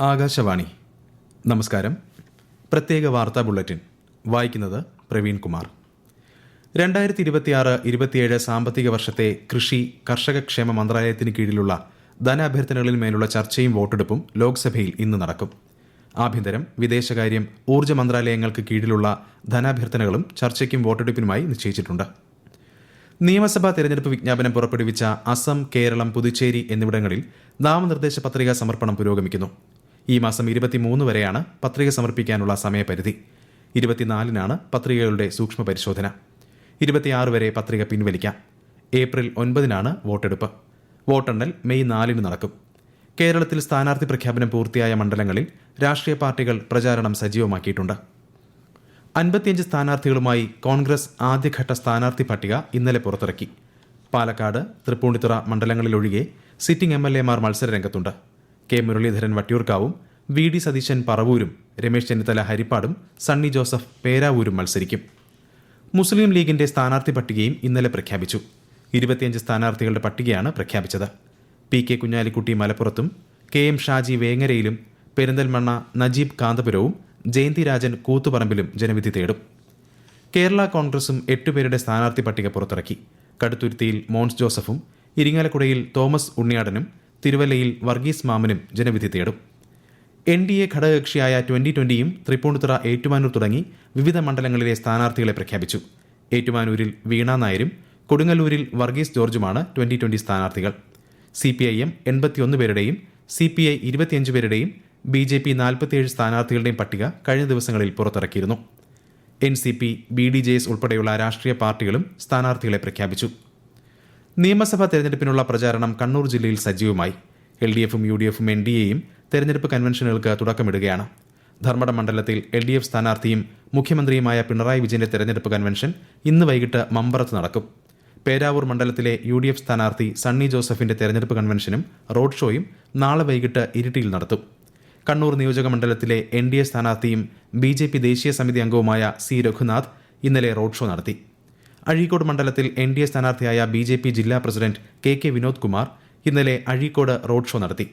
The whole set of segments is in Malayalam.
ആകാശവാണി. നമസ്കാരം. പ്രത്യേക വാർത്താ ബുള്ളറ്റിൻ വായിക്കുന്നത് പ്രവീൺ കുമാർ. 2026-27 സാമ്പത്തിക വർഷത്തെ കൃഷി കർഷകക്ഷേമ മന്ത്രാലയത്തിന് കീഴിലുള്ള ധനാഭ്യർത്ഥനകളിന്മേലുള്ള ചർച്ചയും വോട്ടെടുപ്പും ലോക്സഭയിൽ ഇന്ന് നടക്കും. ആഭ്യന്തരം, വിദേശകാര്യം, ഊർജ്ജ മന്ത്രാലയങ്ങൾക്ക് കീഴിലുള്ള ധനാഭ്യർത്ഥനകളും ചർച്ചയ്ക്കും വോട്ടെടുപ്പിനുമായി നിശ്ചയിച്ചിട്ടുണ്ട്. നിയമസഭാ തെരഞ്ഞെടുപ്പ് വിജ്ഞാപനം പുറപ്പെടുവിച്ച അസം, കേരളം, പുതുച്ചേരി എന്നിവിടങ്ങളിൽ നാമനിർദ്ദേശ പത്രികാ സമർപ്പണം പുരോഗമിക്കുന്നു. ഈ മാസം 23 വരെയാണ് പത്രിക സമർപ്പിക്കാനുള്ള സമയപരിധി. 24-നാണ് പത്രികകളുടെ സൂക്ഷ്മ പരിശോധന. 26 വരെ പത്രിക പിൻവലിക്കാം. ഏപ്രിൽ 9-നാണ് വോട്ടെടുപ്പ്. വോട്ടെണ്ണൽ മെയ് 4-ന് നടക്കും. കേരളത്തിൽ സ്ഥാനാർത്ഥി പ്രഖ്യാപനം പൂർത്തിയായ മണ്ഡലങ്ങളിൽ രാഷ്ട്രീയ പാർട്ടികൾ പ്രചാരണം സജീവമാക്കിയിട്ടുണ്ട്. 55 സ്ഥാനാർത്ഥികളുമായി കോൺഗ്രസ് ആദ്യഘട്ട സ്ഥാനാർത്ഥി പട്ടിക ഇന്നലെ പുറത്തിറക്കി. പാലക്കാട്, തൃപ്പൂണിത്തുറ മണ്ഡലങ്ങളിലൊഴികെ സിറ്റിംഗ് MLA-മാർ മത്സരരംഗത്തുണ്ട്. കെ മുരളീധരൻ വട്ടിയൂർക്കാവും, VD സതീശൻ പറവൂരും, രമേശ് ചെന്നിത്തല ഹരിപ്പാടും, സണ്ണി ജോസഫ് പേരാവൂരും മത്സരിക്കും. മുസ്ലിം ലീഗിന്റെ സ്ഥാനാർത്ഥി പട്ടികയും ഇന്നലെ പ്രഖ്യാപിച്ചു. 25 സ്ഥാനാർത്ഥികളുടെ പട്ടികയാണ് പ്രഖ്യാപിച്ചത്. PK കുഞ്ഞാലിക്കുട്ടി മലപ്പുറത്തും, KM ഷാജി വേങ്ങരയിലും, പെരിന്തൽമണ്ണ നജീബ് കാന്തപുരവും, ജയന്തി രാജൻ കൂത്തുപറമ്പിലും ജനവിധി തേടും. കേരള കോൺഗ്രസും 8 പേരുടെ സ്ഥാനാർത്ഥി പട്ടിക പുറത്തിറക്കി. കടുത്തുരുത്തിയിൽ മോൻസ് ജോസഫും, ഇരിങ്ങാലക്കുടയിൽ തോമസ് ഉണ്ണിയാടനും, തിരുവല്ലയിൽ വർഗീസ് മാമനും ജനവിധി തേടും. NDA ഘടകകക്ഷിയായ 2020യും തൃപ്പൂണിത്തുറ, ഏറ്റുമാനൂർ തുടങ്ങി വിവിധ മണ്ഡലങ്ങളിലെ സ്ഥാനാർത്ഥികളെ പ്രഖ്യാപിച്ചു. ഏറ്റുമാനൂരിൽ വീണ നായരും കൊടുങ്ങല്ലൂരിൽ വർഗീസ് ജോർജുമാണ് 2020 സ്ഥാനാർത്ഥികൾ. CPIM 81 പേരുടെയും CPI 25 പേരുടെയും BJP 47 സ്ഥാനാർത്ഥികളുടെയും പട്ടിക കഴിഞ്ഞ ദിവസങ്ങളിൽ പുറത്തിറക്കിയിരുന്നു. NCP, BDJS ഉൾപ്പെടെയുള്ള രാഷ്ട്രീയ പാർട്ടികളും സ്ഥാനാർത്ഥികളെ പ്രഖ്യാപിച്ചു. നിയമസഭാ തെരഞ്ഞെടുപ്പിനുള്ള പ്രചാരണം കണ്ണൂർ ജില്ലയിൽ സജീവമായി. LDFും UDFും NDAയും തെരഞ്ഞെടുപ്പ് കൺവെൻഷനുകൾക്ക് തുടക്കമിടുകയാണ്. ധർമ്മടം മണ്ഡലത്തിൽ LDF സ്ഥാനാർത്ഥിയും മുഖ്യമന്ത്രിയുമായ പിണറായി വിജയന്റെ തെരഞ്ഞെടുപ്പ് കൺവെൻഷൻ ഇന്ന് വൈകിട്ട് മമ്പറത്ത് നടക്കും. പേരാവൂർ മണ്ഡലത്തിലെ UDF സ്ഥാനാർത്ഥി സണ്ണി ജോസഫിന്റെ തെരഞ്ഞെടുപ്പ് കൺവെൻഷനും റോഡ് ഷോയും നാളെ വൈകിട്ട് ഇരിട്ടിയിൽ നടത്തും. കണ്ണൂർ നിയോജക മണ്ഡലത്തിലെ NDA സ്ഥാനാർത്ഥിയും BJP ദേശീയ സമിതി അംഗവുമായ C രഘുനാഥ് ഇന്നലെ റോഡ് ഷോ നടത്തി. അഴീക്കോട് മണ്ഡലത്തിൽ NDA സ്ഥാനാർത്ഥിയായ BJP ജില്ലാ പ്രസിഡന്റ് KK വിനോദ് കുമാർ ഇന്നലെ അഴീക്കോട് റോഡ് ഷോ നടത്തി.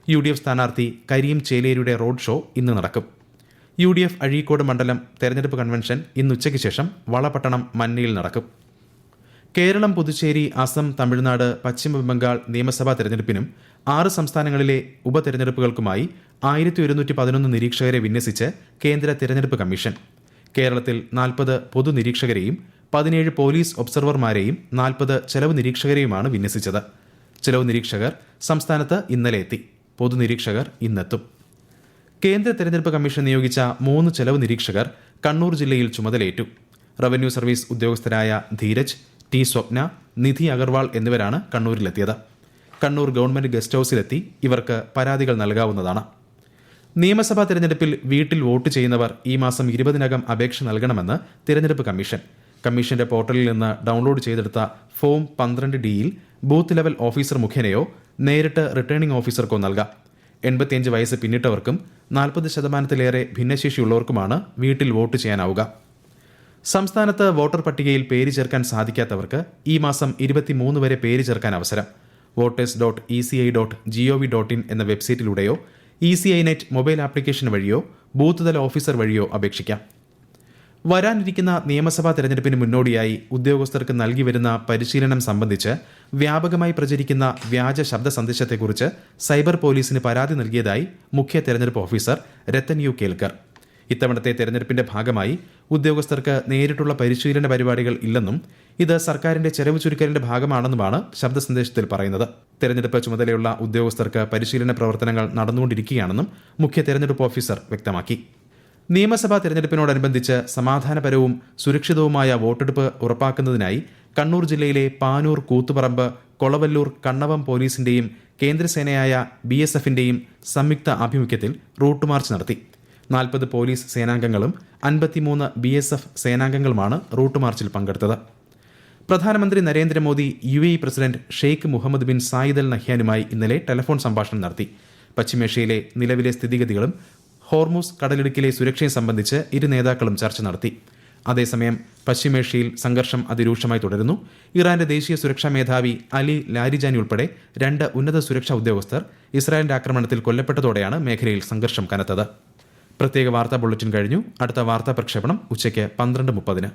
UDF സ്ഥാനാർത്ഥി കരീം ചേലേരിയുടെ റോഡ് ഷോ ഇന്ന് നടക്കും. UDF അഴീക്കോട് മണ്ഡലം തെരഞ്ഞെടുപ്പ് കൺവെൻഷൻ ഇന്ന് ഉച്ചയ്ക്ക് ശേഷം വളപട്ടണം മന്നയിൽ നടക്കും. കേരളം, പുതുച്ചേരി, അസം, തമിഴ്നാട്, പശ്ചിമ ബംഗാൾ നിയമസഭാ തെരഞ്ഞെടുപ്പിനും 6 സംസ്ഥാനങ്ങളിലെ ഉപതെരഞ്ഞെടുപ്പുകൾക്കുമായി 1111 നിരീക്ഷകരെ വിന്യസിച്ച് കേന്ദ്ര തെരഞ്ഞെടുപ്പ് കമ്മീഷൻ. കേരളത്തിൽ 40 പൊതുനിരീക്ഷകരെയും 17 പോലീസ് ഒബ്സർവർമാരെയും 40 ചെലവ് നിരീക്ഷകരെയുമാണ് വിന്യസിച്ചത്. ചെലവ് നിരീക്ഷകർ സംസ്ഥാനത്ത് ഇന്നലെ എത്തി. പൊതുനിരീക്ഷകർ ഇന്നെത്തും. കേന്ദ്ര തെരഞ്ഞെടുപ്പ് കമ്മീഷൻ നിയോഗിച്ച 3 ചെലവ് നിരീക്ഷകർ കണ്ണൂർ ജില്ലയിൽ ചുമതലയേറ്റു. റവന്യൂ സർവീസ് ഉദ്യോഗസ്ഥരായ ധീരജ്, T സ്വപ്ന, നിധി അഗർവാൾ എന്നിവരാണ് കണ്ണൂരിലെത്തിയത്. കണ്ണൂർ ഗവൺമെന്റ് ഗസ്റ്റ് ഹൌസിലെത്തി ഇവർക്ക് പരാതികൾ നൽകാവുന്നതാണ്. നിയമസഭാ തെരഞ്ഞെടുപ്പിൽ വീട്ടിൽ വോട്ട് ചെയ്യുന്നവർ ഈ മാസം 20-നകം അപേക്ഷ നൽകണമെന്ന് തിരഞ്ഞെടുപ്പ് കമ്മീഷൻ. കമ്മീഷന്റെ പോർട്ടലിൽ നിന്ന് ഡൗൺലോഡ് ചെയ്തെടുത്ത ഫോം 12D-യിൽ ബൂത്ത് ലെവൽ ഓഫീസർ മുഖേനയോ നേരിട്ട് റിട്ടേണിംഗ് ഓഫീസർക്കോ നൽകാം. 85 വയസ്സ് പിന്നിട്ടവർക്കും 40%-ലേറെ ഭിന്നശേഷിയുള്ളവർക്കുമാണ് വീട്ടിൽ വോട്ട് ചെയ്യാനാവുക. സംസ്ഥാനത്ത് വോട്ടർ പട്ടികയിൽ പേര് ചേർക്കാൻ സാധിക്കാത്തവർക്ക് ഈ മാസം 23 വരെ പേര് ചേർക്കാൻ അവസരം. voters.eci.gov.in എന്ന വെബ്സൈറ്റിലൂടെയോ ECI നെറ്റ് മൊബൈൽ ആപ്ലിക്കേഷൻ വഴിയോ ബൂത്ത് തല ഓഫീസർ വഴിയോ അപേക്ഷിക്കാം. വരാനിരിക്കുന്ന നിയമസഭാ തെരഞ്ഞെടുപ്പിന് മുന്നോടിയായി ഉദ്യോഗസ്ഥർക്ക് നൽകി വരുന്ന പരിശീലനം സംബന്ധിച്ച് വ്യാപകമായി പ്രചരിക്കുന്ന വ്യാജ ശബ്ദ സന്ദേശത്തെക്കുറിച്ച് സൈബർ പോലീസിന് പരാതി നൽകിയതായി മുഖ്യ തെരഞ്ഞെടുപ്പ് ഓഫീസർ രത്തൻ യു കേൽക്കർ. ഇത്തവണത്തെ തെരഞ്ഞെടുപ്പിന്റെ ഭാഗമായി ഉദ്യോഗസ്ഥർക്ക് നേരിട്ടുള്ള പരിശീലന പരിപാടികൾ ഇല്ലെന്നും ഇത് സർക്കാരിന്റെ ചെലവ് ചുരുക്കലിന്റെ ഭാഗമാണെന്നുമാണ് ശബ്ദ സന്ദേശത്തിൽ പറയുന്നത്. തെരഞ്ഞെടുപ്പ് ചുമതലയുള്ള ഉദ്യോഗസ്ഥർക്ക് പരിശീലന പ്രവർത്തനങ്ങൾ നടന്നുകൊണ്ടിരിക്കുകയാണെന്നും മുഖ്യ തെരഞ്ഞെടുപ്പ് ഓഫീസർ വ്യക്തമാക്കി. നിയമസഭാ തെരഞ്ഞെടുപ്പിനോടനുബന്ധിച്ച് സമാധാനപരവും സുരക്ഷിതവുമായ വോട്ടെടുപ്പ് ഉറപ്പാക്കുന്നതിനായി കണ്ണൂർ ജില്ലയിലെ പാനൂർ, കൂത്തുപറമ്പ്, കൊളവല്ലൂർ, കണ്ണവം പോലീസിന്റെയും കേന്ദ്രസേനയായ BSFന്റെയും സംയുക്ത ആഭിമുഖ്യത്തിൽ റൂട്ട് മാർച്ച് നടത്തി. 40 പോലീസ് സേനാംഗങ്ങളും 53 BSF സേനാംഗങ്ങളുമാണ് റൂട്ട് മാർച്ചിൽ പങ്കെടുത്തത്. പ്രധാനമന്ത്രി Narendra Modi UAE president Sheikh Mohammed bin Zayed Al നഹ്യാനുമായി ഇന്നലെ ടെലിഫോൺ സംഭാഷണം നടത്തി. പശ്ചിമേഷ്യയിലെ നിലവിലെ സ്ഥിതിഗതികളും ഹോർമൂസ് കടലിടുക്കിലെ സുരക്ഷയും സംബന്ധിച്ച് ഇരു നേതാക്കളും ചർച്ച നടത്തി. അതേസമയം പശ്ചിമേഷ്യയിൽ സംഘർഷം അതിരൂക്ഷമായി തുടരുന്നു. ഇറാന്റെ ദേശീയ സുരക്ഷാ മേധാവി അലി ലാരിജാനി ഉൾപ്പെടെ 2 ഉന്നത സുരക്ഷാ ഉദ്യോഗസ്ഥർ ഇസ്രായേലിന്റെ ആക്രമണത്തിൽ കൊല്ലപ്പെട്ടതോടെയാണ് മേഖലയിൽ സംഘർഷം കനത്തത്. പ്രത്യേക വാർത്താ ബുള്ളറ്റിൻ കഴിഞ്ഞു. അടുത്ത വാർത്താ പ്രക്ഷേപണം ഉച്ചയ്ക്ക് 12:30.